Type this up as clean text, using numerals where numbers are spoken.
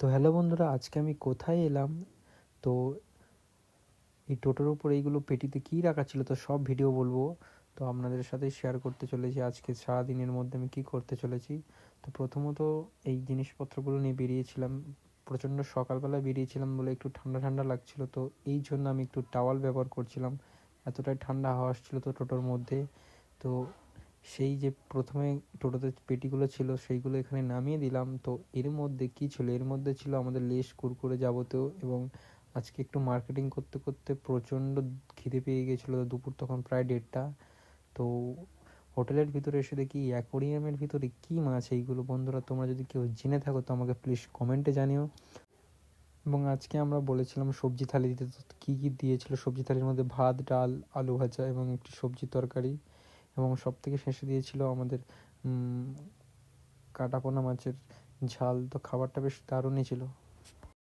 তো হ্যালো বন্ধুরা, আজকে আমি কোথায় এলাম? তো এই টোটোর উপর এইগুলো পেটিতে কী রাখা ছিল তো সব ভিডিও বলবো। তো আপনাদের সাথে শেয়ার করতে চলেছি আজকে সারাদিনের মধ্যে আমি কী করতে চলেছি। তো প্রথমত এই জিনিসপত্রগুলো নিয়ে বেরিয়েছিলাম, প্রচণ্ড সকালবেলা বেরিয়েছিলাম বলে একটু ঠান্ডা ঠান্ডা লাগছিল, তো এই জন্য আমি একটু টাওয়াল ব্যবহার করছিলাম, এতটাই ঠান্ডা হাওয়া আসছিলো তো টোটোর মধ্যে। তো সেই যে প্রথমে টোটোতে পেটিগুলো ছিল সেইগুলো এখানে নামিয়ে দিলাম। তো এর মধ্যে কী ছিল, এর মধ্যে ছিল আমাদের লেস কুরকুরে যাবতীয়, এবং আজকে একটু মার্কেটিং করতে করতে প্রচণ্ড খিদে পেয়ে গেছিলো, দুপুর তখন প্রায় 1:30। তো হোটেলের ভিতরে এসে দেখি অ্যাকোরিয়ামের ভিতরে কী মাছ এইগুলো। বন্ধুরা, তোমরা যদি কেউ জেনে থাকো তো আমাকে প্লিজ কমেন্টে জানিও। এবং আজকে আমরা বলেছিলাম সবজি থালি দিতে, তো কী কী দিয়েছিল সবজি থালির মধ্যে? ভাত, ডাল, আলু ভাজা এবং একটি সবজি তরকারি, এবং সব থেকে শেষে দিয়েছিল আমাদের কাটাপোনা মাছের ঝাল। তো খাবারটা বেশ দারুণই ছিল।